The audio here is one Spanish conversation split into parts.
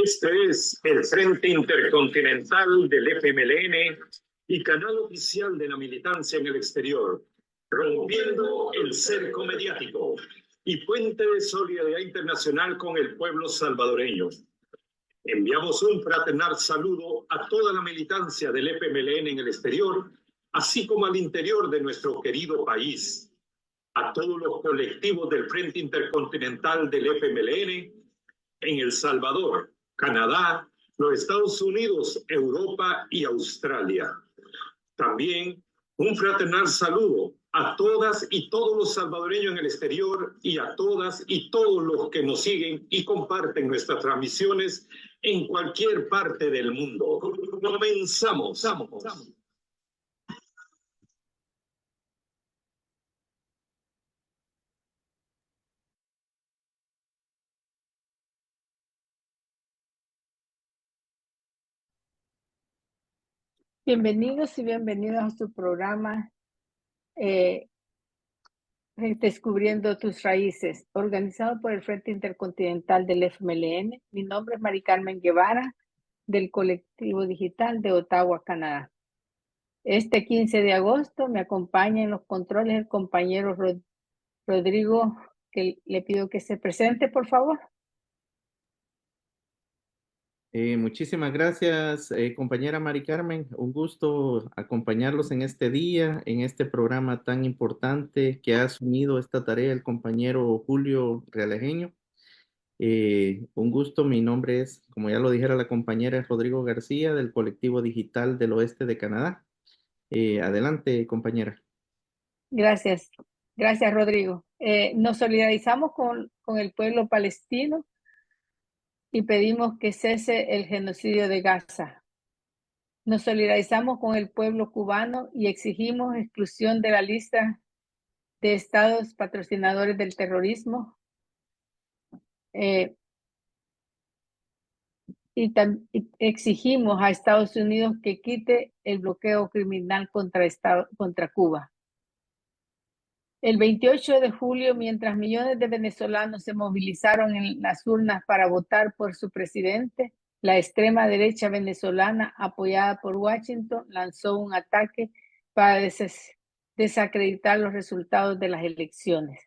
Este es el Frente Intercontinental del FMLN y canal oficial de la militancia en el exterior, rompiendo el cerco mediático y puente de solidaridad internacional con el pueblo salvadoreño. Enviamos un fraternal saludo a toda la militancia del FMLN en el exterior, así como al interior de nuestro querido país, a todos los colectivos del Frente Intercontinental del FMLN en El Salvador, Canadá, los Estados Unidos, Europa y Australia. También un fraternal saludo a todas y todos los salvadoreños en el exterior y a todas y todos los que nos siguen y comparten nuestras transmisiones en cualquier parte del mundo. Comenzamos. Bienvenidos y bienvenidas a su programa Descubriendo tus Raíces, organizado por el Frente Intercontinental del FMLN. Mi nombre es Mari Carmen Guevara, del colectivo digital de Ottawa, Canadá. Este 15 de agosto me acompaña en los controles el compañero Rodrigo, que le pido que se presente, por favor. Muchísimas gracias, compañera Mari Carmen. Un gusto acompañarlos en este día, en este programa tan importante que ha asumido esta tarea el compañero Julio Realejeño. Un gusto, mi nombre es, como ya lo dijera la compañera, Rodrigo García, del colectivo digital del oeste de Canadá. Adelante, compañera. Gracias, Rodrigo. Nos solidarizamos con el pueblo palestino y pedimos que cese el genocidio de Gaza. Nos solidarizamos con el pueblo cubano y exigimos exclusión de la lista de estados patrocinadores del terrorismo. Y exigimos a Estados Unidos que quite el bloqueo criminal contra Cuba. El 28 de julio, mientras millones de venezolanos se movilizaron en las urnas para votar por su presidente, la extrema derecha venezolana, apoyada por Washington, lanzó un ataque para desacreditar los resultados de las elecciones.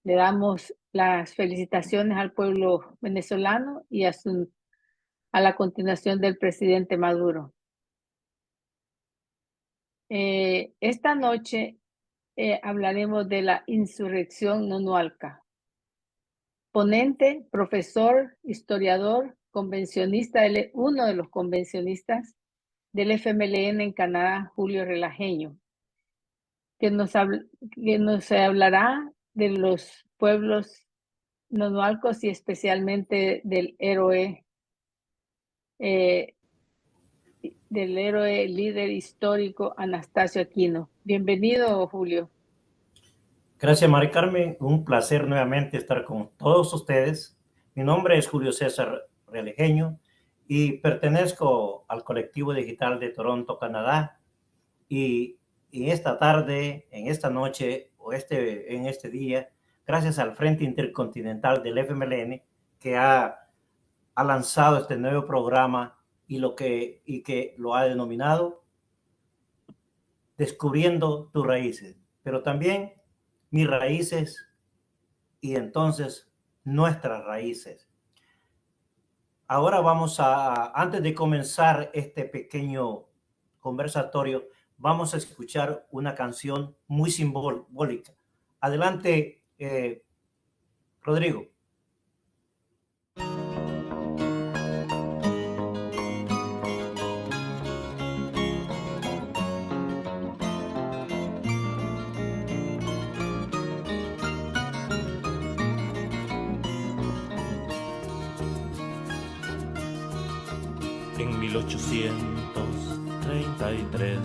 Le damos las felicitaciones al pueblo venezolano y a la continuación del presidente Maduro. Esta noche hablaremos de la insurrección Nonualca. Ponente, profesor, historiador, convencionista, uno de los convencionistas del FMLN en Canadá, Julio Realejeño, que nos hablará de los pueblos nonualcos y especialmente del héroe líder histórico Anastasio Aquino. Bienvenido, Julio. Gracias, Mari Carmen. Un placer nuevamente estar con todos ustedes. Mi nombre es Julio César Realejeño y pertenezco al colectivo digital de Toronto, Canadá. Y esta tarde, en esta noche o en este día, gracias al Frente Intercontinental del FMLN, que ha lanzado este nuevo programa y que lo ha denominado Descubriendo tus Raíces, pero también mis raíces y entonces nuestras raíces. Ahora antes de comenzar este pequeño conversatorio, vamos a escuchar una canción muy simbólica. Adelante, Rodrigo. En 1833,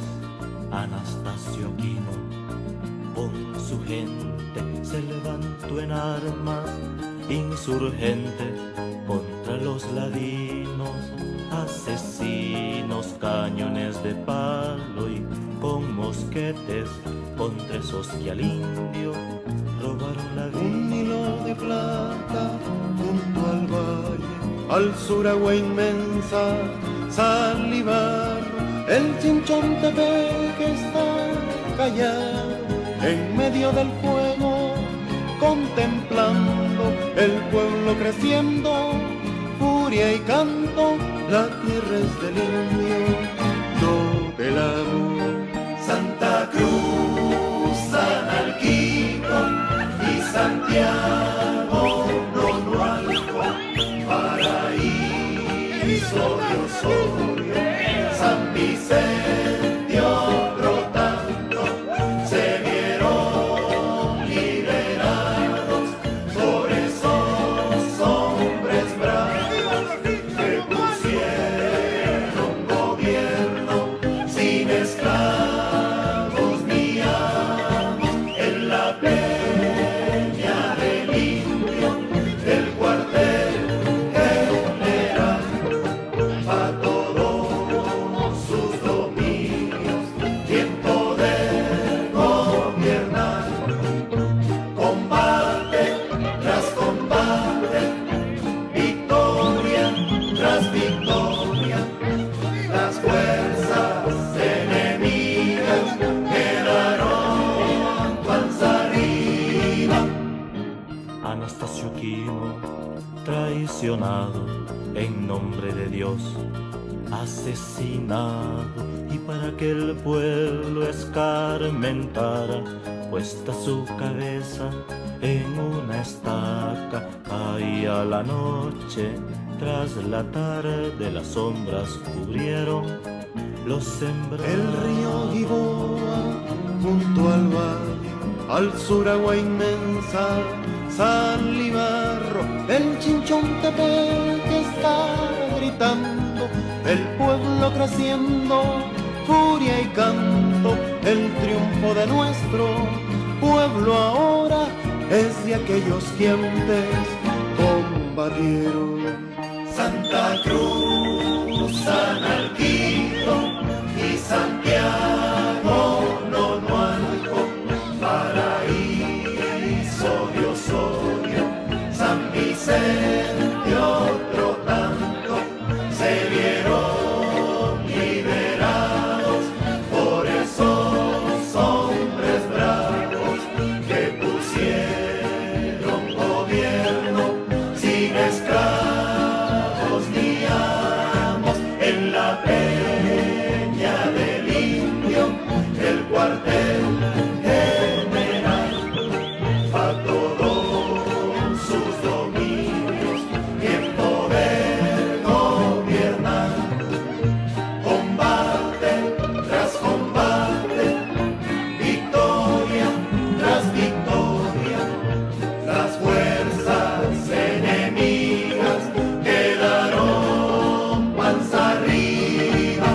Anastasio Aquino con su gente se levantó en armas insurgentes contra los ladinos, asesinos, cañones de palo y con mosquetes contra esos que al indio robaron la vida. Un hilo de plata junto al valle al sur agua inmensa, salivar, el chinchón Tepe que está callado en medio del fuego, contemplando el pueblo creciendo, furia y canto, la tierra es del indio, no del amor. Santa Cruz, San Alquito y Santiago, Nonualco, Paraíso de Osorio, San Vicente, otro tanto, se vieron liberados por esos hombres bravos que pusieron gobierno sin esclavos ni amos en la peña del indio, el cuartel general, pa' todos sus dominios y en poder gobiernar. Combate tras combate, victoria tras victoria, las fuerzas enemigas quedaron panza arriba. Anastasio Quino, traicionado en nombre de Dios, asesinado, y para que el pueblo escarmentara, puesta su cabeza en una estaca, caía la noche, tras la tarde las sombras cubrieron los sembrados. El río Giboa junto al valle, al sur agua inmensa, sal y barro, el chinchón Tepe que está gritando, el pueblo creciendo, furia y canto, el triunfo de nuestro pueblo ahora es de aquellos que antes combatieron. Santa Cruz, San Alquito y Santiago, Nonualco, Paraíso de Osorio, San Vicente, otro tanto, se vieron liberados por esos hombres bravos que pusieron gobierno sin esclavos ni amos en la peña del indio, el cuartel general, pa' todos sus dominios y en poder gobiernar. Combate tras combate, victoria tras victoria, las fuerzas enemigas quedaron panza arriba.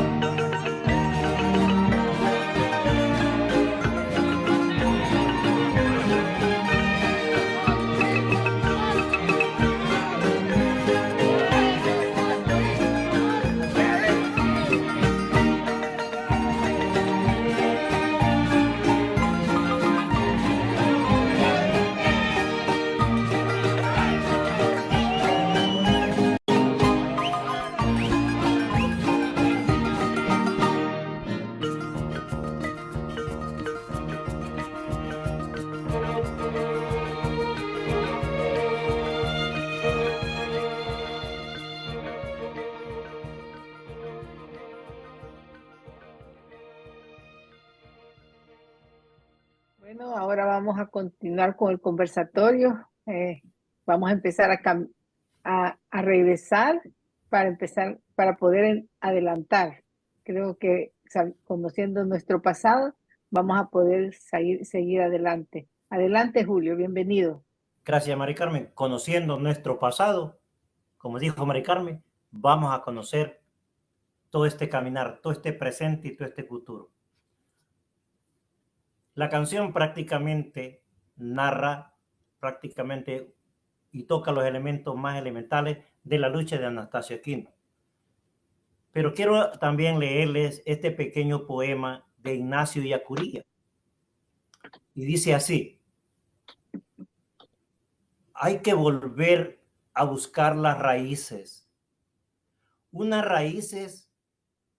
Bueno, ahora vamos a continuar con el conversatorio. Vamos a empezar a regresar para poder adelantar. Creo que conociendo nuestro pasado, vamos a poder seguir adelante. Adelante, Julio, bienvenido. Gracias, Mari Carmen. Conociendo nuestro pasado, como dijo Mari Carmen, vamos a conocer todo este caminar, todo este presente y todo este futuro. La canción prácticamente narra y toca los elementos más elementales de la lucha de Anastasio Aquino. Pero quiero también leerles este pequeño poema de Ignacio Yacuría. Y dice así: hay que volver a buscar las raíces unas raíces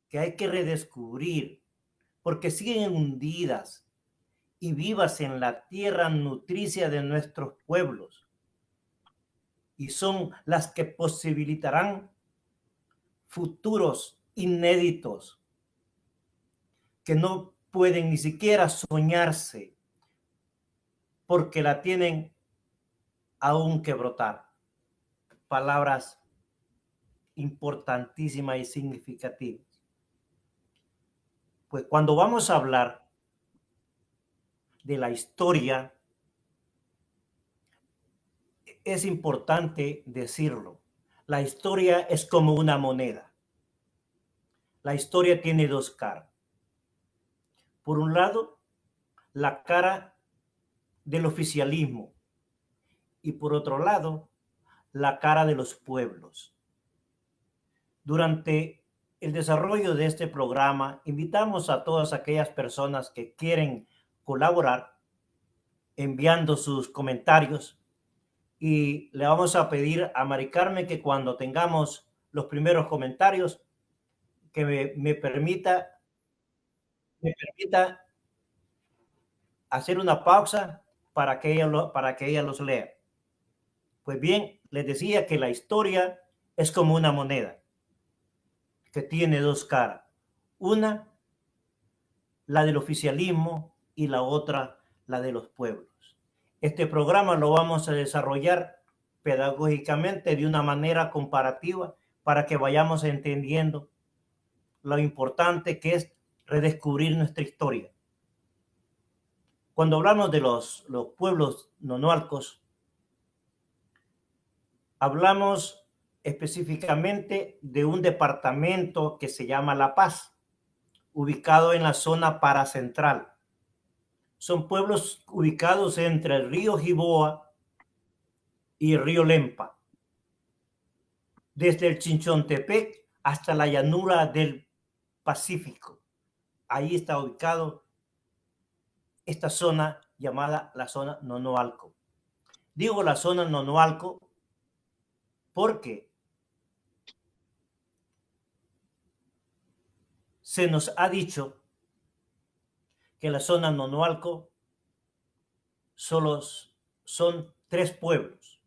que hay que redescubrir porque siguen hundidas y vivas en la tierra nutricia de nuestros pueblos, y son las que posibilitarán futuros inéditos que no pueden ni siquiera soñarse porque la tienen aún que brotar. Palabras importantísimas y significativas. Pues cuando vamos a hablar de la historia, es importante decirlo. La historia es como una moneda. La historia tiene dos caras. Por un lado, la cara del oficialismo, y por otro lado, la cara de los pueblos. Durante el desarrollo de este programa, invitamos a todas aquellas personas que quieren colaborar enviando sus comentarios, y le vamos a pedir a Mari Carmen que cuando tengamos los primeros comentarios, que me permita hacer una pausa para que ella los lea. Pues bien, les decía que la historia es como una moneda que tiene dos caras. Una, la del oficialismo, y la otra, la de los pueblos. Este programa lo vamos a desarrollar pedagógicamente de una manera comparativa para que vayamos entendiendo lo importante que es redescubrir nuestra historia. Cuando hablamos de los pueblos nonoalcos, hablamos específicamente de un departamento que se llama La Paz, ubicado en la zona paracentral. Son pueblos ubicados entre el río Jiboa y el río Lempa, desde el Chinchontepec hasta la llanura del Pacífico. Ahí está ubicado esta zona llamada la zona nonoalco. Digo la zona nonoalco porque se nos ha dicho que la zona nonoalco solo son 3 pueblos: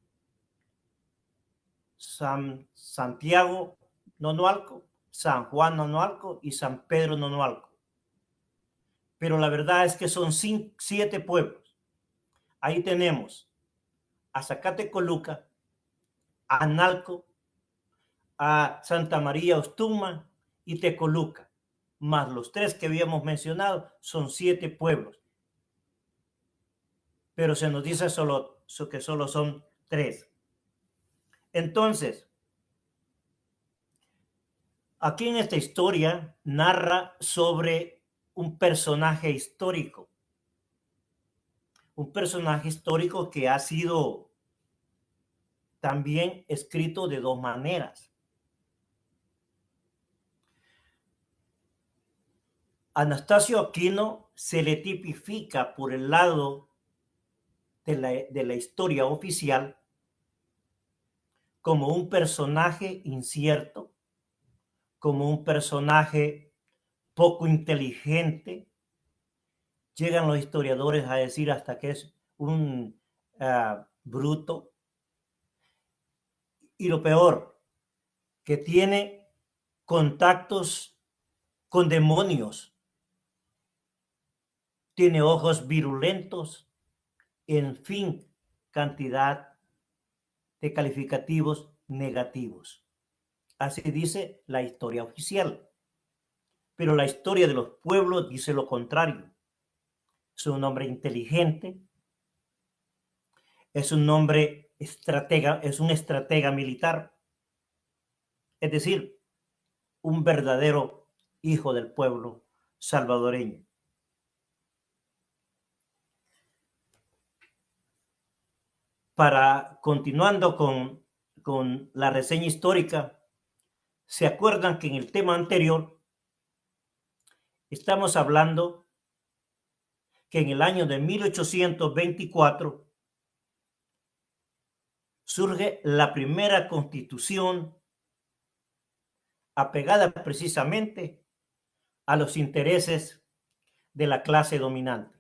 Santiago Nonoalco, San Juan Nonoalco y San Pedro Nonoalco. Pero la verdad es que son 7 pueblos. Ahí tenemos a Zacatecoluca, a Analco, a Santa María Ostuma y Tecoluca, más los 3 que habíamos mencionado, son 7 pueblos. Pero se nos dice que solo son 3. Entonces, aquí en esta historia narra sobre un personaje histórico. Un personaje histórico que ha sido también escrito de 2 maneras. Anastasio Aquino se le tipifica por el lado de la historia oficial como un personaje incierto, como un personaje poco inteligente. Llegan los historiadores a decir hasta que es un bruto. Y lo peor, que tiene contactos con demonios. Tiene ojos virulentos, en fin, cantidad de calificativos negativos. Así dice la historia oficial. Pero la historia de los pueblos dice lo contrario. Es un hombre inteligente, es un hombre estratega, es un estratega militar, es decir, un verdadero hijo del pueblo salvadoreño. Continuando con la reseña histórica, ¿se acuerdan que en el tema anterior estamos hablando que en el año de 1824 surge la primera constitución apegada precisamente a los intereses de la clase dominante.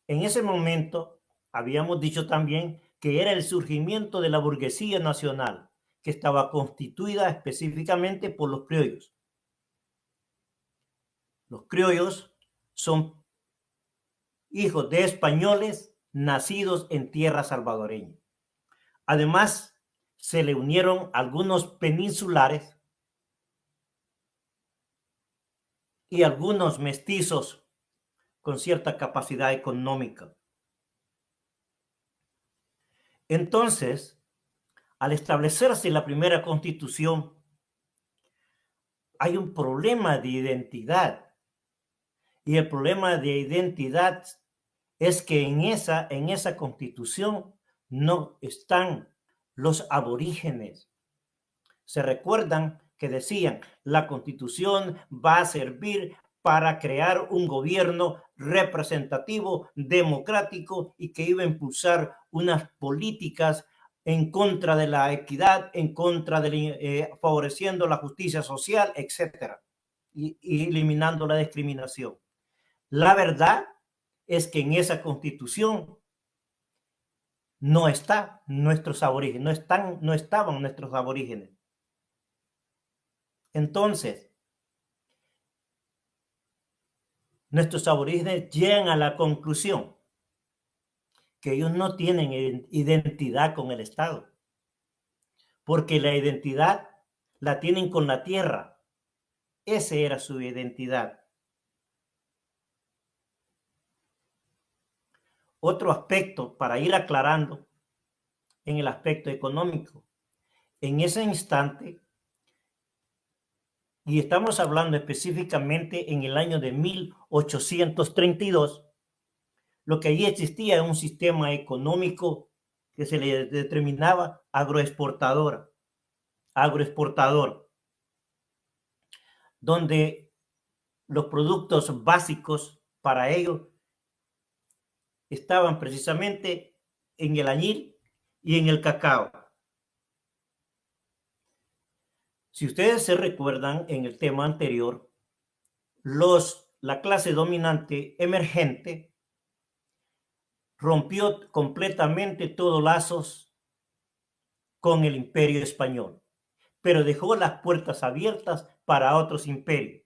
En ese momento, habíamos dicho también que era el surgimiento de la burguesía nacional, que estaba constituida específicamente por los criollos. Los criollos son hijos de españoles nacidos en tierra salvadoreña. Además, se le unieron algunos peninsulares y algunos mestizos con cierta capacidad económica. Entonces, al establecerse la primera constitución, hay un problema de identidad. Y el problema de identidad es que en esa constitución no están los aborígenes. Se recuerdan que decían, la constitución va a servir para crear un gobierno representativo, democrático y que iba a impulsar unas políticas en contra de la equidad, en contra de favoreciendo la justicia social, etcétera, y eliminando la discriminación. La verdad es que en esa constitución no están nuestros aborígenes, no estaban nuestros aborígenes. Entonces, nuestros aborígenes llegan a la conclusión que ellos no tienen identidad con el Estado, porque la identidad la tienen con la tierra. Esa era su identidad. Otro aspecto para ir aclarando en el aspecto económico. En ese instante, y estamos hablando específicamente en el año de 1832, lo que allí existía era un sistema económico que se le determinaba agroexportador, donde los productos básicos para ello estaban precisamente en el añil y en el cacao. Si ustedes se recuerdan en el tema anterior, la clase dominante emergente rompió completamente todos lazos con el imperio español, pero dejó las puertas abiertas para otros imperios.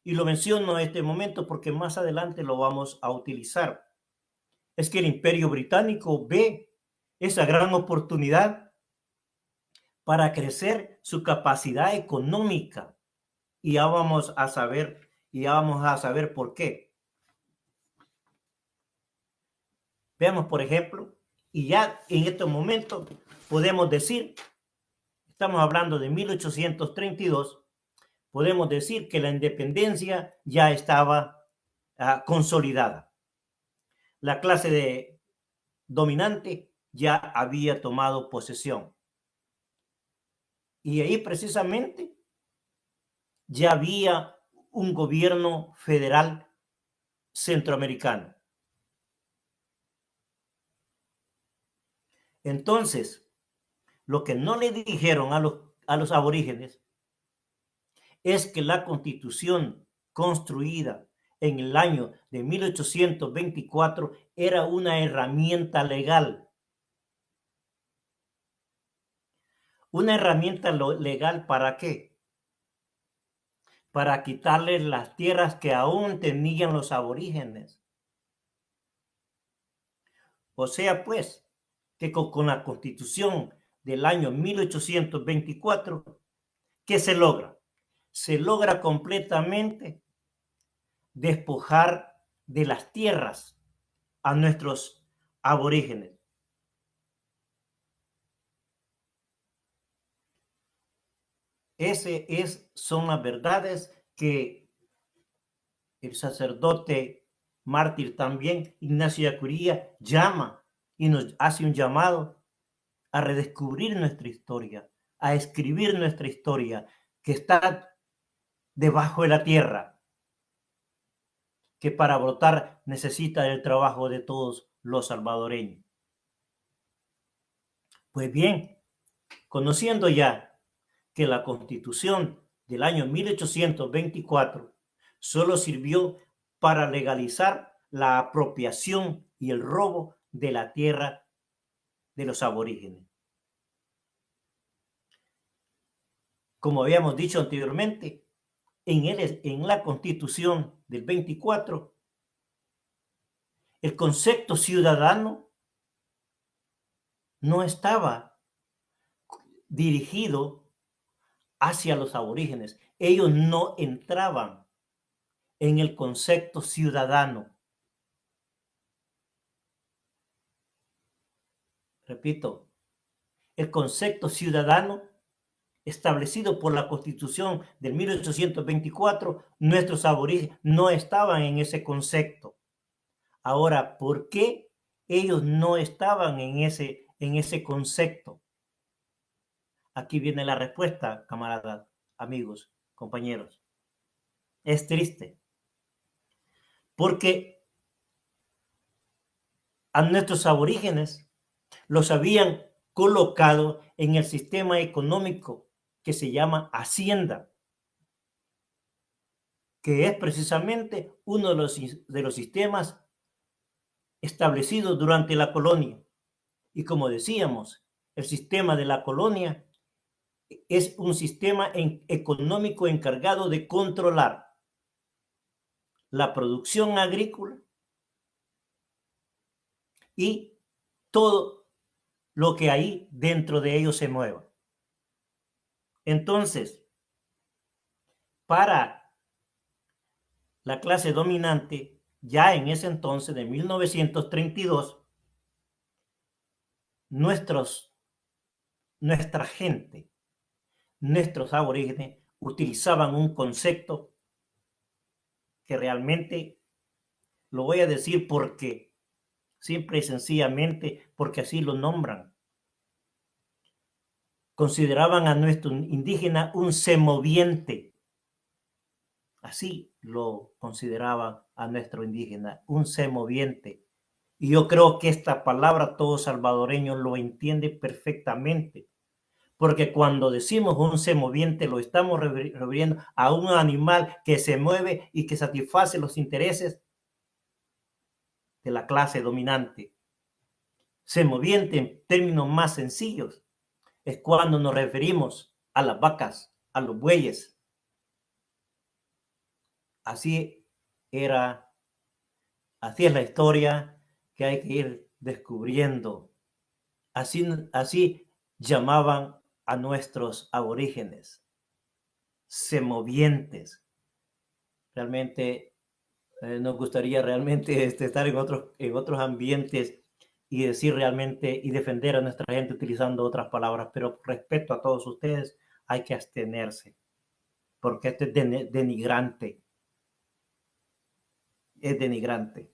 Y lo menciono en este momento porque más adelante lo vamos a utilizar. Es que el imperio británico ve esa gran oportunidad para crecer su capacidad económica. Y ya vamos a saber por qué. Veamos, por ejemplo, y ya en estos momentos podemos decir, estamos hablando de 1832, podemos decir que la independencia ya estaba consolidada. La clase dominante ya había tomado posesión. Y ahí precisamente ya había un gobierno federal centroamericano. Entonces, lo que no le dijeron a los aborígenes es que la Constitución construida en el año de 1824 era una herramienta legal. ¿Una herramienta legal para qué? Para quitarles las tierras que aún tenían los aborígenes. O sea, pues, que con la Constitución del año 1824, ¿qué se logra? Se logra completamente despojar de las tierras a nuestros aborígenes. Son las verdades que el sacerdote mártir también, Ignacio de Acuría, llama y nos hace un llamado a redescubrir nuestra historia, a escribir nuestra historia que está debajo de la tierra, que para brotar necesita el trabajo de todos los salvadoreños. Pues bien, conociendo ya que la Constitución del año 1824 solo sirvió para legalizar la apropiación y el robo de la tierra de los aborígenes. Como habíamos dicho anteriormente, en la Constitución del 24, el concepto ciudadano no estaba dirigido hacia los aborígenes. Ellos no entraban en el concepto ciudadano. Repito, el concepto ciudadano establecido por la Constitución del 1824, nuestros aborígenes no estaban en ese concepto. Ahora, ¿por qué ellos no estaban en ese concepto? Aquí viene la respuesta, camaradas, amigos, compañeros. Es triste, porque a nuestros aborígenes los habían colocado en el sistema económico que se llama Hacienda, que es precisamente uno de los sistemas establecidos durante la colonia. Y como decíamos, el sistema de la colonia es un sistema económico encargado de controlar la producción agrícola y todo lo que ahí dentro de ellos se mueva. Entonces, para la clase dominante, ya en ese entonces, de 1932, nuestra gente, nuestros aborígenes, utilizaban un concepto que realmente lo voy a decir porque simple y sencillamente porque así lo nombran. Consideraban a nuestro indígena un semoviente. Así lo consideraba a nuestro indígena, un semoviente. Y yo creo que esta palabra todo salvadoreño lo entiende perfectamente. Porque cuando decimos un semoviente lo estamos refiriendo a un animal que se mueve y que satisface los intereses de la clase dominante. Semoviente, en términos más sencillos, es cuando nos referimos a las vacas, a los bueyes. Así es la historia que hay que ir descubriendo. Así llamaban a nuestros aborígenes, semovientes. Realmente nos gustaría realmente estar en otros ambientes y decir realmente y defender a nuestra gente utilizando otras palabras, pero por respeto a todos ustedes hay que abstenerse, porque esto es denigrante. Es denigrante.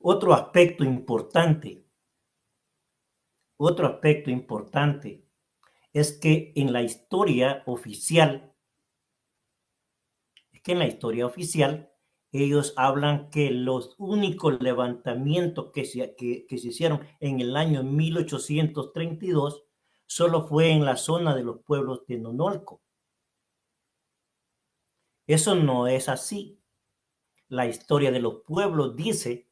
Otro aspecto importante es que en la historia oficial, ellos hablan que los únicos levantamientos que se hicieron en el año 1832 solo fue en la zona de los pueblos de Nonolco. Eso no es así. La historia de los pueblos dice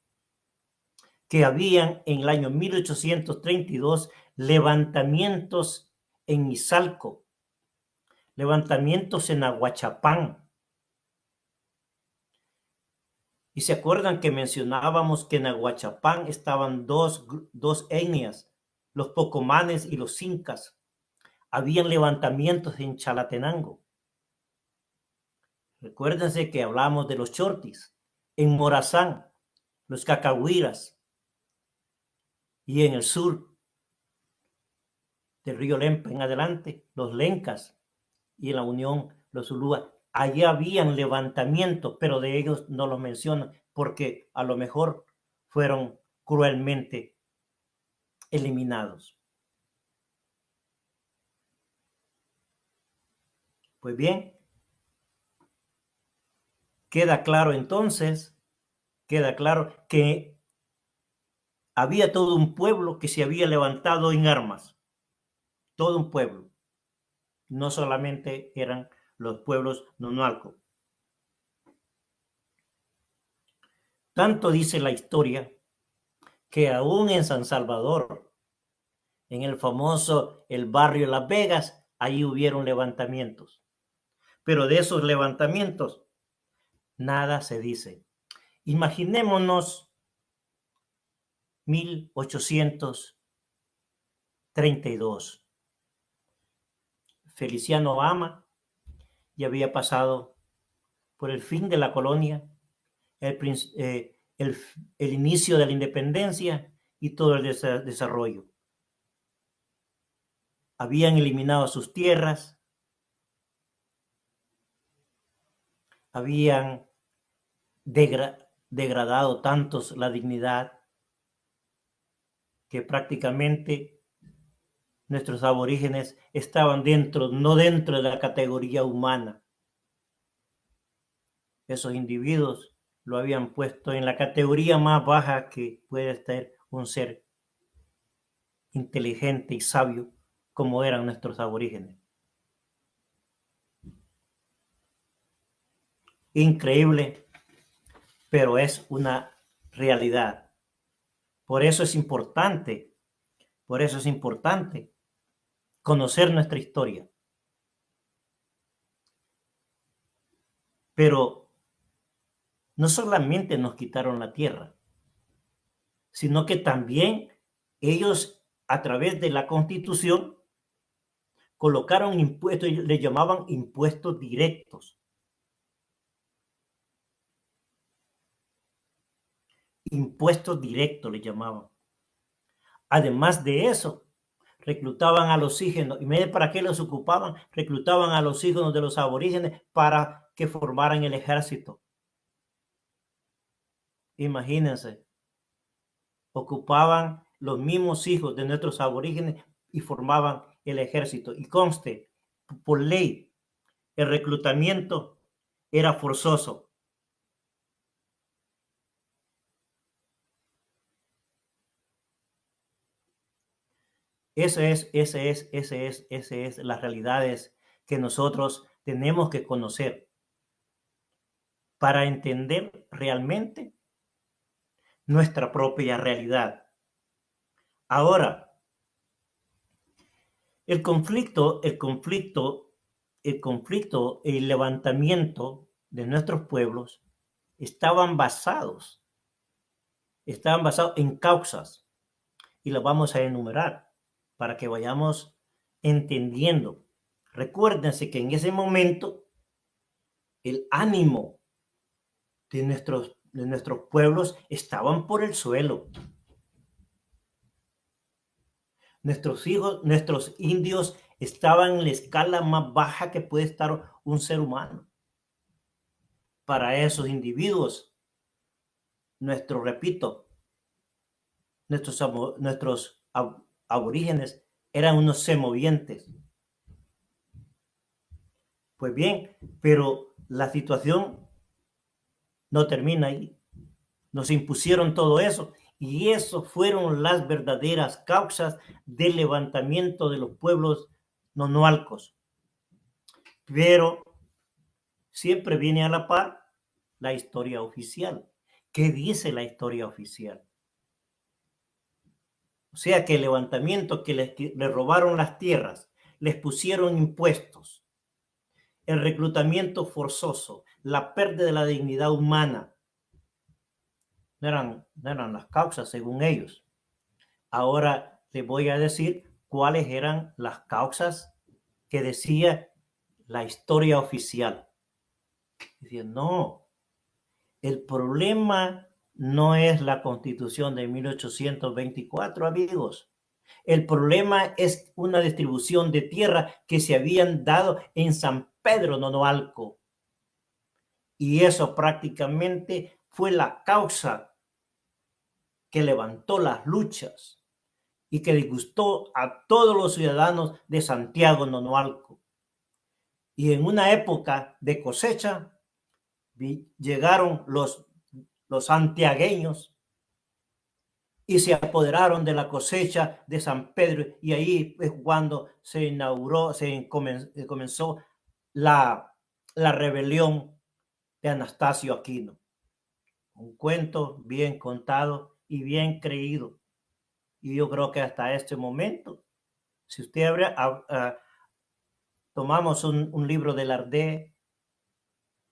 que habían en el año 1832 levantamientos en Izalco, levantamientos en Aguachapán. Y se acuerdan que mencionábamos que en Aguachapán estaban dos etnias, los pocomanes y los incas. Habían levantamientos en Chalatenango. Recuérdense que hablamos de los chortis, en Morazán, los cacahuiras, y en el sur del río Lempa en adelante, los lencas, y en la Unión, los ulúa. Allí habían levantamientos, pero de ellos no los mencionan, porque a lo mejor fueron cruelmente eliminados. Pues bien, queda claro entonces, que había todo un pueblo que se había levantado en armas. Todo un pueblo. No solamente eran los pueblos nonoalco. Tanto dice la historia que aún en San Salvador, en el famoso el barrio Las Vegas, ahí hubieron levantamientos. Pero de esos levantamientos nada se dice. Imaginémonos 1832. Feliciano Obama ya había pasado por el fin de la colonia, el inicio de la independencia y todo el desarrollo. Habían eliminado sus tierras, habían degradado tantos la dignidad que prácticamente nuestros aborígenes estaban no dentro de la categoría humana. Esos individuos lo habían puesto en la categoría más baja que puede estar un ser inteligente y sabio como eran nuestros aborígenes. Increíble, pero es una realidad. Por eso es importante conocer nuestra historia. Pero no solamente nos quitaron la tierra, sino que también ellos, a través de la Constitución, colocaron impuestos, le llamaban impuestos directos. Impuestos directos le llamaban. Además de eso, reclutaban a los hijos. ¿Y para qué los ocupaban? Reclutaban a los hijos de los aborígenes para que formaran el ejército. Imagínense, ocupaban los mismos hijos de nuestros aborígenes y formaban el ejército. Y conste, por ley, el reclutamiento era forzoso. Esa es las realidades que nosotros tenemos que conocer para entender realmente nuestra propia realidad. Ahora, el levantamiento de nuestros pueblos estaban basados en causas, y las vamos a enumerar para que vayamos entendiendo. Recuérdense que en ese momento el ánimo de nuestros pueblos estaban por el suelo. Nuestros indios estaban en la escala más baja que puede estar un ser humano. Para esos individuos, nuestros aborígenes eran unos semovientes. Pues bien, pero la situación no termina ahí. Nos impusieron todo eso, y eso fueron las verdaderas causas del levantamiento de los pueblos nonoalcos. Pero siempre viene a la par la historia oficial. ¿Qué dice la historia oficial? O sea, que el levantamiento, que les robaron las tierras, les pusieron impuestos, el reclutamiento forzoso, la pérdida de la dignidad humana, no eran las causas según ellos. Ahora les voy a decir cuáles eran las causas que decía la historia oficial. Dicen, no, el problema no es la Constitución de 1824, amigos. El problema es una distribución de tierra que se habían dado en San Pedro Nonoalco. Y eso prácticamente fue la causa que levantó las luchas y que disgustó a todos los ciudadanos de Santiago Nonoalco. Y en una época de cosecha llegaron los santiagueños y se apoderaron de la cosecha de San Pedro, y ahí es cuando se inauguró, comenzó la rebelión de Anastasio Aquino. Un cuento bien contado y bien creído. Y yo creo que hasta este momento, si usted tomamos un libro de Lardé,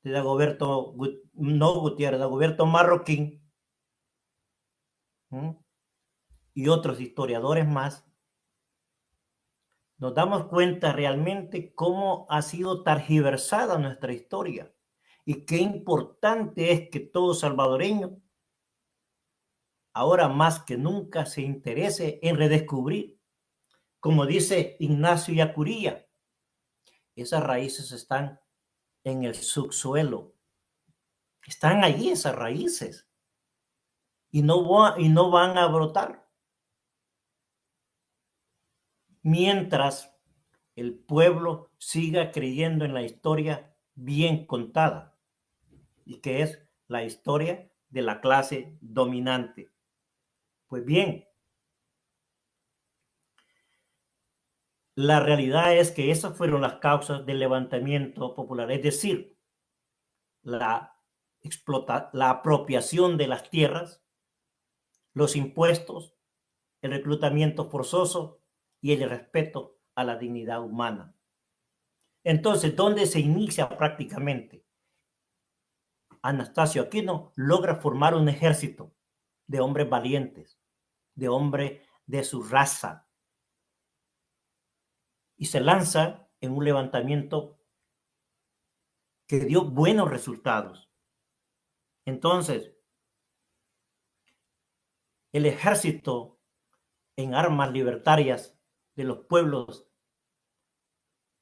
de Dagoberto, no Gutiérrez, Dagoberto Marroquín, y otros historiadores más, nos damos cuenta realmente cómo ha sido tergiversada nuestra historia y qué importante es que todo salvadoreño ahora más que nunca se interese en redescubrir, como dice Ignacio Yacuría, esas raíces están en el subsuelo, están allí esas raíces y no van a brotar. Mientras el pueblo siga creyendo en la historia bien contada, y que es la historia de la clase dominante. Pues bien, la realidad es que esas fueron las causas del levantamiento popular, es decir, la apropiación de las tierras, los impuestos, el reclutamiento forzoso y el respeto a la dignidad humana. Entonces, ¿dónde se inicia prácticamente? Anastasio Aquino logra formar un ejército de hombres valientes, de hombres de su raza, y se lanza en un levantamiento que dio buenos resultados. Entonces, el ejército en armas libertarias de los pueblos,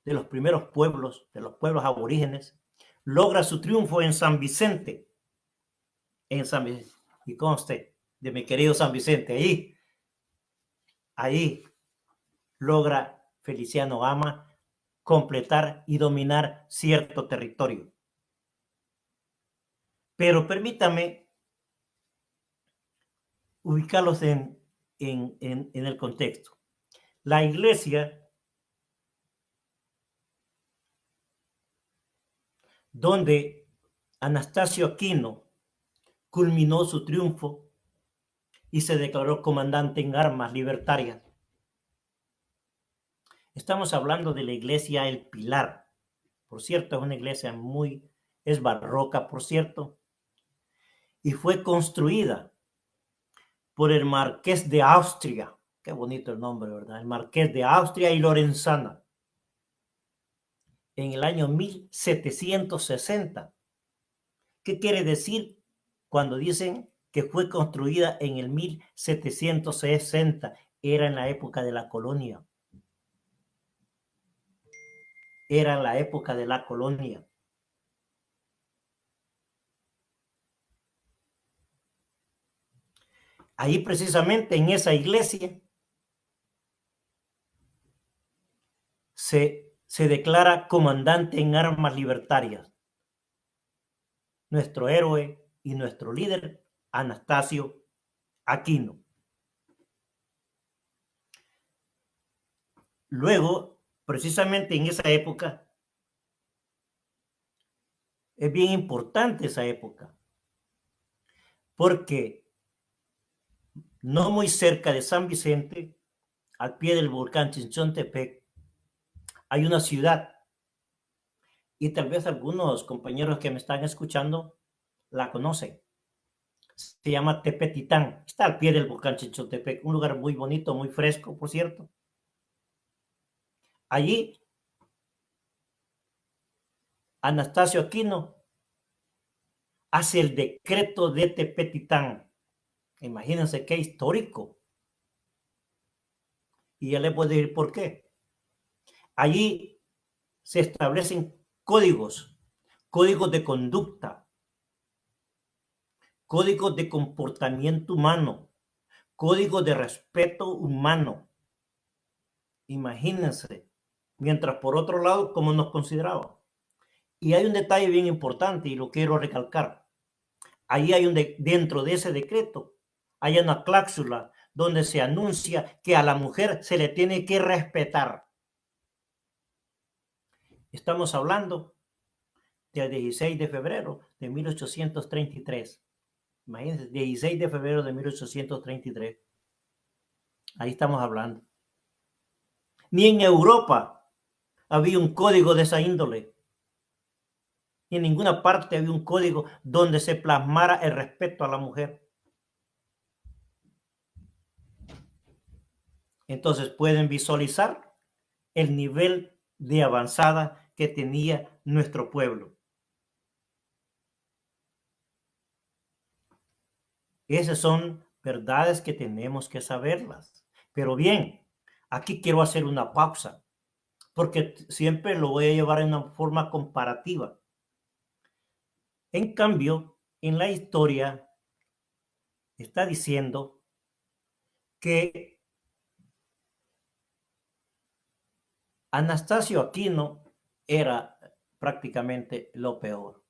de los primeros pueblos, de los pueblos aborígenes, logra su triunfo en San Vicente. Y conste de mi querido San Vicente, ahí logra Feliciano Gama completar y dominar cierto territorio. Pero permítame ubicarlos en el contexto. La iglesia donde Anastasio Aquino culminó su triunfo y se declaró comandante en armas libertarias. Estamos hablando de la iglesia El Pilar. Por cierto, es una iglesia es barroca, por cierto, y fue construida por el Marqués de Austria. Qué bonito el nombre, ¿verdad? El Marqués de Austria y Lorenzana. En el año 1760. ¿Qué quiere decir cuando dicen que fue construida en el 1760? Era en la época de la colonia. Era en la época de la colonia. Ahí precisamente en esa iglesia se declara comandante en armas libertarias nuestro héroe y nuestro líder, Anastasio Aquino. Luego, precisamente en esa época, es bien importante esa época, porque no muy cerca de San Vicente, al pie del volcán Chinchontepec, hay una ciudad, y tal vez algunos compañeros que me están escuchando la conocen. Se llama Tepetitán. Está al pie del volcán Chinchontepec, un lugar muy bonito, muy fresco, por cierto. Allí, Anastasio Aquino hace el decreto de Tepetitán. Imagínense qué histórico. Y ya les voy a decir por qué. Allí se establecen códigos de conducta, códigos de comportamiento humano, códigos de respeto humano. Imagínense, mientras por otro lado, cómo nos consideraban. Y hay un detalle bien importante y lo quiero recalcar. Ahí hay dentro de ese decreto, hay una cláusula donde se anuncia que a la mujer se le tiene que respetar. Estamos hablando del 16 de febrero de 1833. Imagínense, 16 de febrero de 1833. Ahí estamos hablando. Ni en Europa había un código de esa índole. Ni en ninguna parte había un código donde se plasmara el respeto a la mujer. Entonces pueden visualizar el nivel de avanzada que tenía nuestro pueblo. Esas son verdades que tenemos que saberlas. Pero bien, aquí quiero hacer una pausa, porque siempre lo voy a llevar en una forma comparativa. En cambio, en la historia está diciendo que Anastasio Aquino era prácticamente lo peor.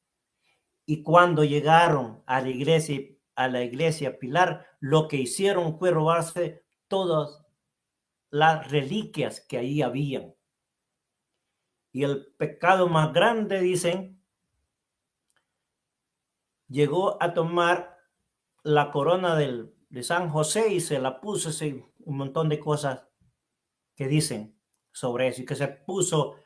Y cuando llegaron a la iglesia Pilar, lo que hicieron fue robarse todas las reliquias que ahí habían. Y el pecado más grande, dicen, llegó a tomar la corona de San José y se la puso, un montón de cosas que dicen sobre eso, y que se puso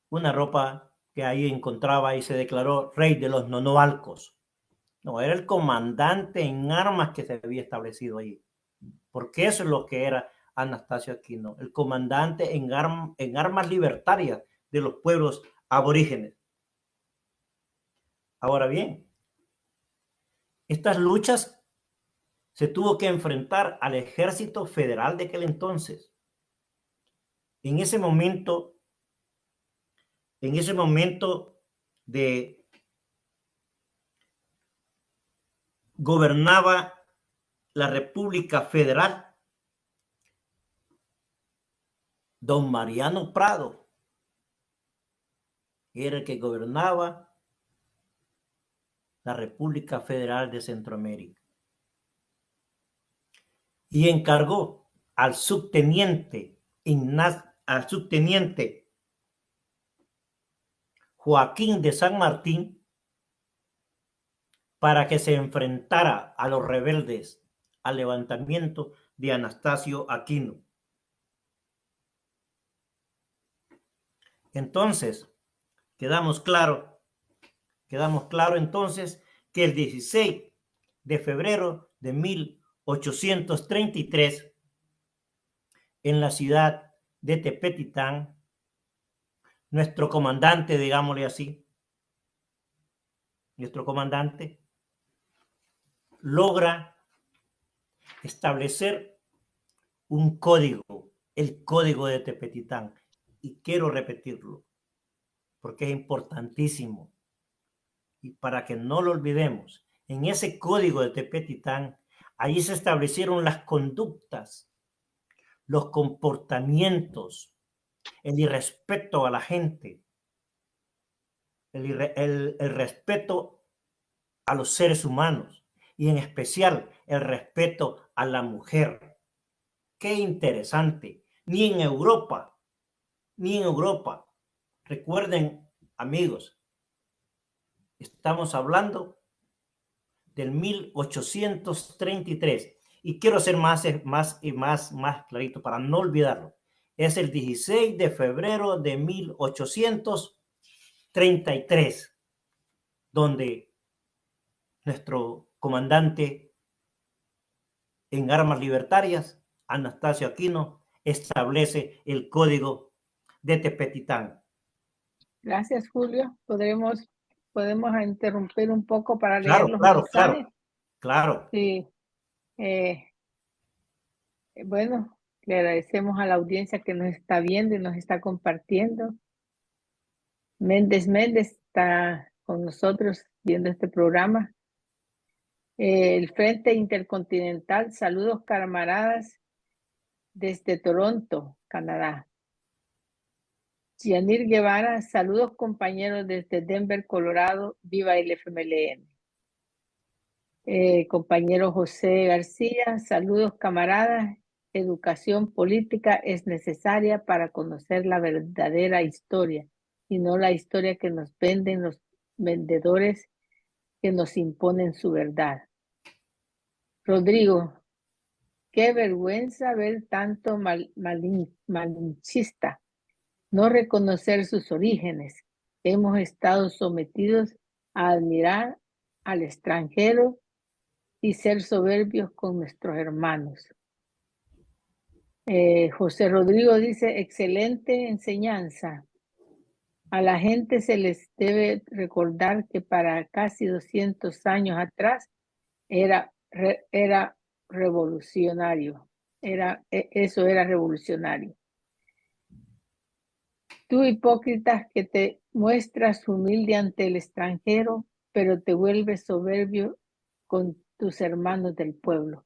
una ropa que ahí encontraba y se declaró rey de los nonoalcos. No, era el comandante en armas que se había establecido ahí, porque eso es lo que era Anastasio Aquino, el comandante en armas libertarias de los pueblos aborígenes. Ahora bien, estas luchas se tuvo que enfrentar al ejército federal de aquel entonces. En ese momento gobernaba la República Federal don Mariano Prado. Era el que gobernaba la República Federal de Centroamérica. Y encargó al subteniente Joaquín de San Martín para que se enfrentara a los rebeldes al levantamiento de Anastasio Aquino. Entonces, quedamos claro entonces que el 16 de febrero de 1833, en la ciudad de Tepetitán, nuestro comandante, digámosle así, logra establecer un código, el código de Tepetitán. Y quiero repetirlo, porque es importantísimo. Y para que no lo olvidemos, en ese código de Tepetitán, ahí se establecieron las conductas, los comportamientos, el irrespeto a la gente, el respeto a los seres humanos y en especial el respeto a la mujer. Qué interesante. Ni en Europa, recuerden, amigos, estamos hablando del 1833 y quiero ser más clarito para no olvidarlo. Es el 16 de febrero de 1833, donde nuestro comandante en armas libertarias, Anastasio Aquino, establece el código de Tepetitán. Gracias, Julio. Podemos interrumpir un poco para leer los mensajes. Claro. Sí. Bueno, le agradecemos a la audiencia que nos está viendo y nos está compartiendo. Méndez está con nosotros viendo este programa. El Frente Intercontinental, saludos camaradas desde Toronto, Canadá. Yanir Guevara, saludos compañeros desde Denver, Colorado, viva el FMLN. Compañero José García, saludos camaradas. Educación política es necesaria para conocer la verdadera historia y no la historia que nos venden los vendedores que nos imponen su verdad. Rodrigo, qué vergüenza ver tanto malinchista, no reconocer sus orígenes. Hemos estado sometidos a admirar al extranjero y ser soberbios con nuestros hermanos. José Rodrigo dice, excelente enseñanza. A la gente se les debe recordar que para casi 200 años atrás era revolucionario. Eso era revolucionario. Tú, hipócrita, que te muestras humilde ante el extranjero, pero te vuelves soberbio con tus hermanos del pueblo.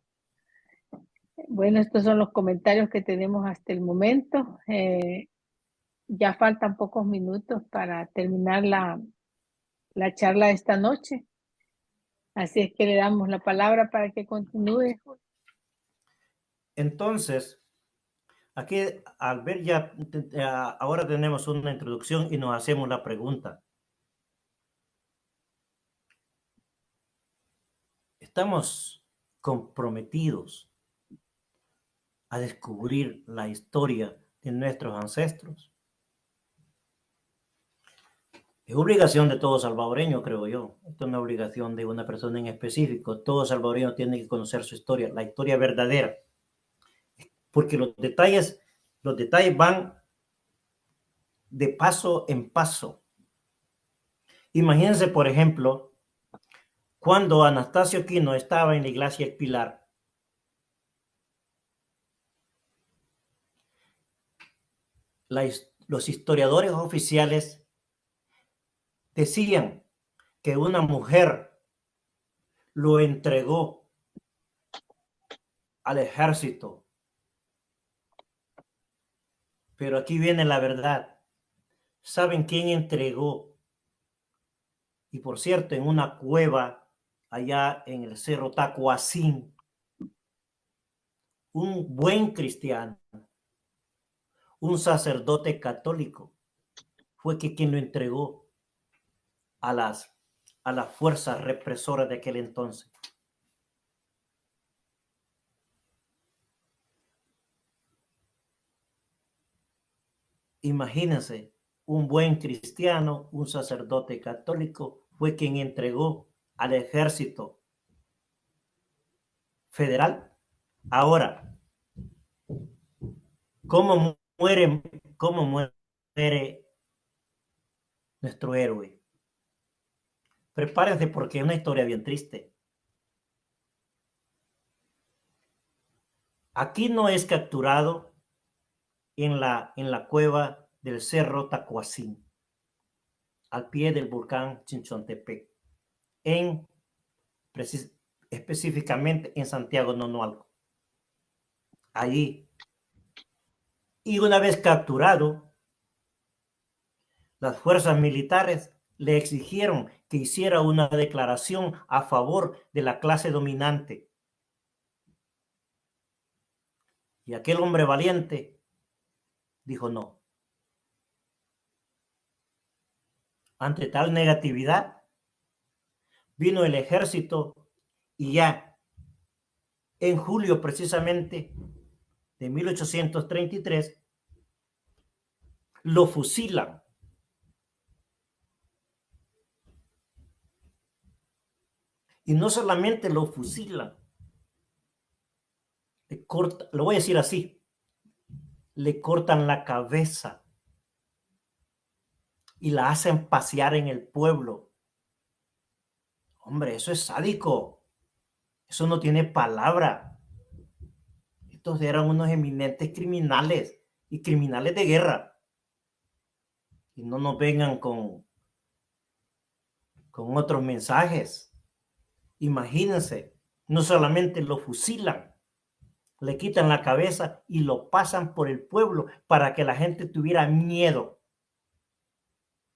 Bueno, estos son los comentarios que tenemos hasta el momento. Ya faltan pocos minutos para terminar la charla de esta noche. Así es que le damos la palabra para que continúe. Entonces, aquí al ver ya, ahora tenemos una introducción y nos hacemos la pregunta. ¿Estamos comprometidos a descubrir la historia de nuestros ancestros? Es obligación de todo salvadoreño, creo yo. Esto no es obligación de una persona en específico. Todo salvadoreño tiene que conocer su historia, la historia verdadera. Porque los detalles van de paso en paso. Imagínense, por ejemplo, cuando Anastasio Quino estaba en la iglesia El Pilar, los historiadores oficiales decían que una mujer lo entregó al ejército. Pero aquí viene la verdad. ¿Saben quién entregó? Y por cierto, en una cueva allá en el Cerro Tacuacín, un buen cristiano, un sacerdote católico, fue quien lo entregó a las fuerzas represoras de aquel entonces. Imagínense, un buen cristiano, un sacerdote católico, fue quien entregó al ejército federal. Ahora, ¿cómo muere nuestro héroe? Prepárense porque es una historia bien triste. Aquí no es capturado en la cueva del Cerro Tacuacín, al pie del volcán Chinchontepec, específicamente en Santiago Nonualco. Allí. Y una vez capturado, las fuerzas militares le exigieron que hiciera una declaración a favor de la clase dominante. Y aquel hombre valiente dijo no. Ante tal negatividad, vino el ejército y ya en julio precisamente de 1833 lo fusilan. Y no solamente lo fusilan, lo voy a decir así, le cortan la cabeza y la hacen pasear en el pueblo. Hombre, eso es sádico. Eso no tiene palabra. Estos eran unos eminentes criminales y criminales de guerra. Y no nos vengan con otros mensajes. Imagínense, no solamente lo fusilan, le quitan la cabeza y lo pasan por el pueblo para que la gente tuviera miedo.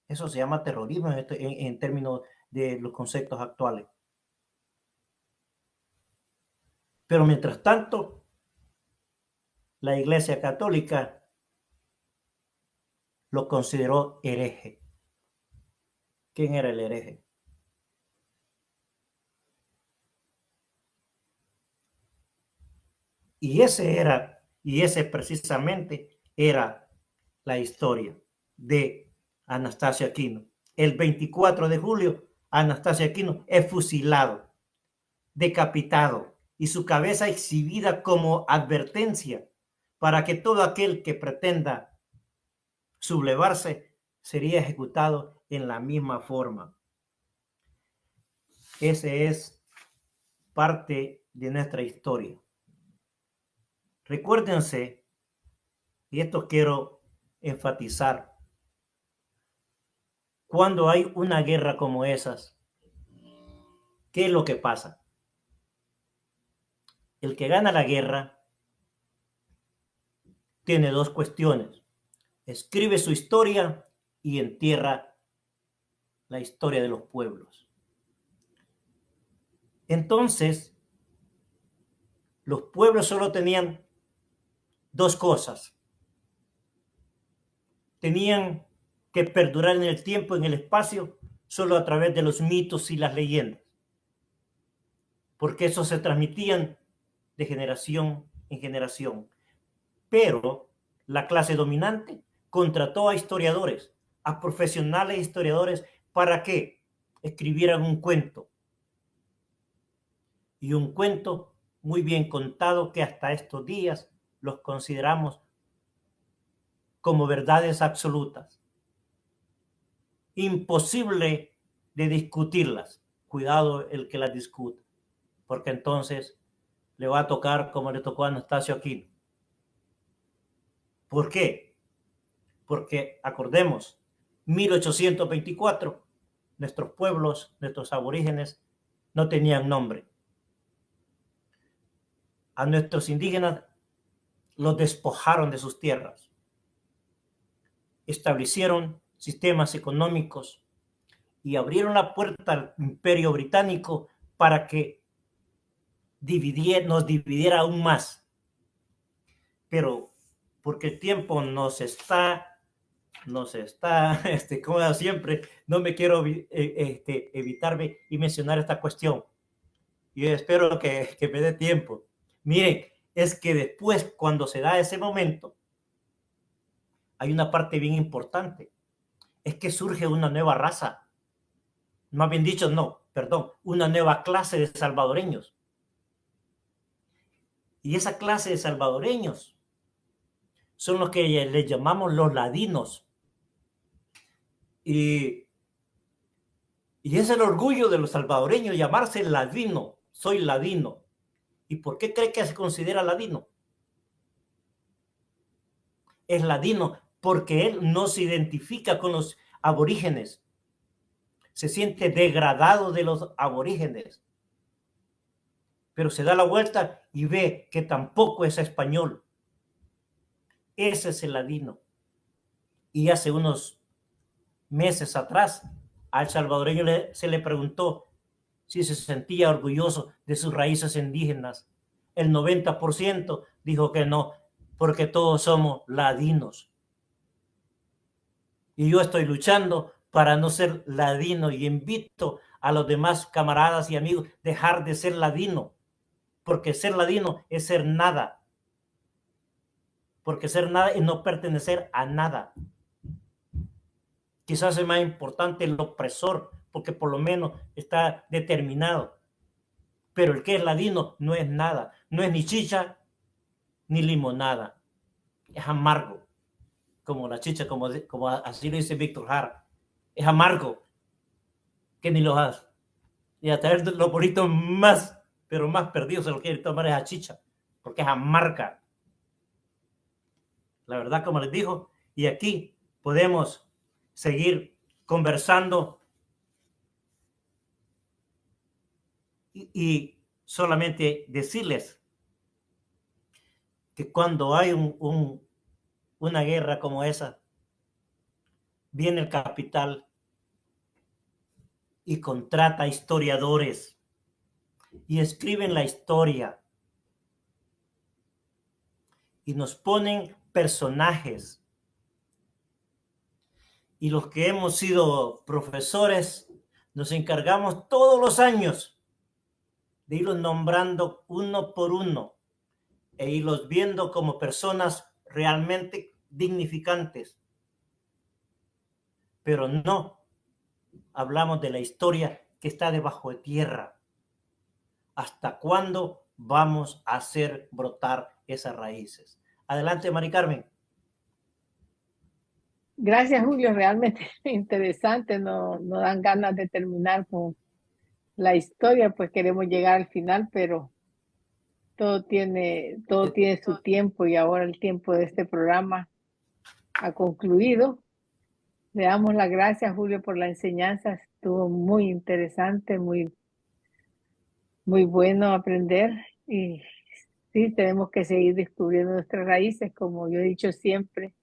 Eso se llama terrorismo en términos de los conceptos actuales. Pero mientras tanto, la Iglesia Católica lo consideró hereje. ¿Quién era el hereje? Y ese precisamente era la historia de Anastasio Aquino. El 24 de julio, Anastasio Aquino es fusilado, decapitado y su cabeza exhibida como advertencia para que todo aquel que pretenda sublevarse sería ejecutado en la misma forma. Ese es parte de nuestra historia. Recuérdense, y esto quiero enfatizar, cuando hay una guerra como esas, ¿qué es lo que pasa? El que gana la guerra tiene dos cuestiones: escribe su historia y entierra la historia de los pueblos. Entonces, los pueblos solo tenían dos cosas. Tenían que perdurar en el tiempo, en el espacio, solo a través de los mitos y las leyendas, porque eso se transmitían de generación en generación. Pero la clase dominante contrató a historiadores, a profesionales historiadores, para que escribieran un cuento. Y un cuento muy bien contado que hasta estos días los consideramos como verdades absolutas. Imposible de discutirlas. Cuidado el que las discuta, porque entonces le va a tocar como le tocó a Anastasio Aquino. ¿Por qué? Porque acordemos, 1824, nuestros pueblos, nuestros aborígenes no tenían nombre. A nuestros indígenas los despojaron de sus tierras. Establecieron sistemas económicos y abrieron la puerta al Imperio Británico para que nos dividiera aún más. Pero porque el tiempo nos está, como siempre, no me quiero evitarme y mencionar esta cuestión. Y espero que me dé tiempo. Miren, es que después, cuando se da ese momento, hay una parte bien importante. Es que surge una nueva raza. Más bien dicho, una nueva clase de salvadoreños. Y esa clase de salvadoreños son los que les llamamos los ladinos. Y es el orgullo de los salvadoreños llamarse ladino. Soy ladino. ¿Y por qué cree que se considera ladino? Es ladino porque él no se identifica con los aborígenes. Se siente degradado de los aborígenes. Pero se da la vuelta y ve que tampoco es español. Ese es el ladino. Y hace unos meses atrás, al salvadoreño se le preguntó si se sentía orgulloso de sus raíces indígenas. El 90% dijo que no, porque todos somos ladinos. Y yo estoy luchando para no ser ladino y invito a los demás camaradas y amigos a dejar de ser ladino, porque ser ladino es ser nada. Porque ser nada es no pertenecer a nada. Quizás es más importante el opresor, porque por lo menos está determinado. Pero el que es ladino no es nada. No es ni chicha ni limonada. Es amargo. Como la chicha, como así lo dice Víctor Jara. Es amargo. Que ni los hace. Y a través de los bonitos más, pero más perdidos se lo quiere tomar esa chicha. Porque es amarga. La verdad, como les digo, y aquí podemos seguir conversando y solamente decirles que cuando hay una guerra como esa, viene el capital y contrata historiadores y escriben la historia y nos ponen personajes. Y los que hemos sido profesores nos encargamos todos los años de irlos nombrando uno por uno e irlos viendo como personas realmente dignificantes. Pero no hablamos de la historia que está debajo de tierra. ¿Hasta cuándo vamos a hacer brotar esas raíces? Adelante, Mari Carmen. Gracias, Julio. Realmente interesante. No dan ganas de terminar con la historia, pues queremos llegar al final, pero todo tiene su tiempo y ahora el tiempo de este programa ha concluido. Le damos las gracias, Julio, por la enseñanza. Estuvo muy interesante, muy bueno aprender. Y sí, tenemos que seguir descubriendo nuestras raíces, como yo he dicho siempre,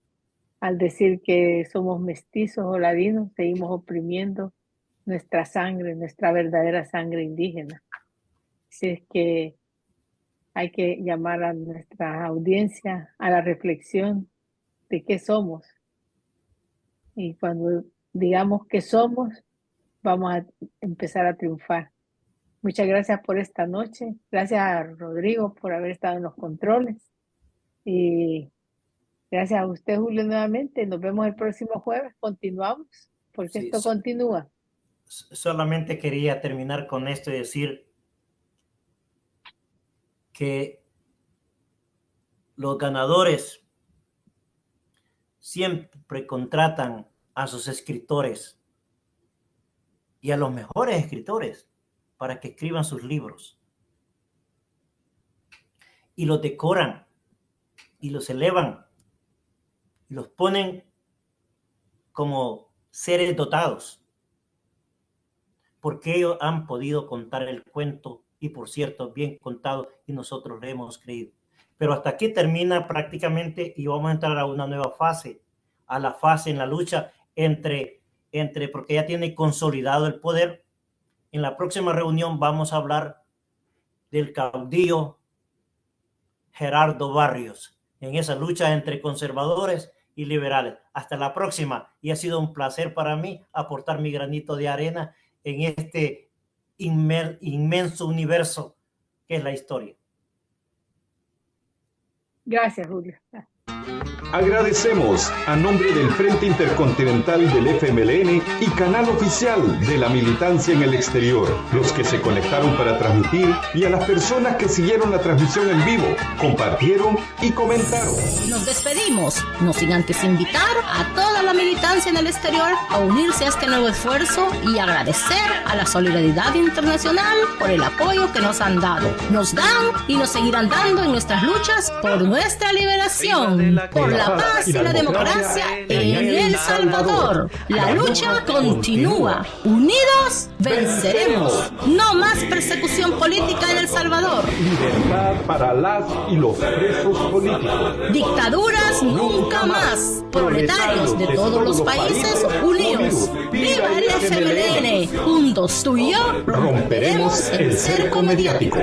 al decir que somos mestizos o ladinos, seguimos oprimiendo nuestra sangre, nuestra verdadera sangre indígena. Así es que hay que llamar a nuestra audiencia a la reflexión de qué somos. Y cuando digamos qué somos, vamos a empezar a triunfar. Muchas gracias por esta noche. Gracias a Rodrigo por haber estado en los controles. Y gracias a usted, Julio, nuevamente. Nos vemos el próximo jueves. Continuamos, porque Sí, esto continúa. Solamente quería terminar con esto y decir que los ganadores siempre contratan a sus escritores y a los mejores escritores para que escriban sus libros. Y los decoran y los elevan y los ponen como seres dotados, porque ellos han podido contar el cuento y, por cierto, bien contado, y nosotros le hemos creído. Pero hasta aquí termina prácticamente y vamos a entrar a una nueva fase, a la fase en la lucha entre porque ya tiene consolidado el poder. En la próxima reunión vamos a hablar del caudillo Gerardo Barrios, en esa lucha entre conservadores y liberales. Hasta la próxima, y ha sido un placer para mí aportar mi granito de arena en este inmenso universo que es la historia. Gracias, Julio. Agradecemos a nombre del Frente Intercontinental del FMLN y canal oficial de la militancia en el exterior, los que se conectaron para transmitir y a las personas que siguieron la transmisión en vivo, compartieron y comentaron. Nos despedimos, no sin antes invitar a toda la militancia en el exterior a unirse a este nuevo esfuerzo y agradecer a la solidaridad internacional por el apoyo que nos han dado, nos dan y nos seguirán dando en nuestras luchas por nuestra liberación, por la paz y la democracia en El Salvador. La lucha continúa. Unidos venceremos. No más persecución política en El Salvador. Libertad para las y los presos políticos. Dictaduras nunca más. Proletarios de todos los países unidos. ¡Viva el FMLN! Juntos tú y yo romperemos el cerco mediático.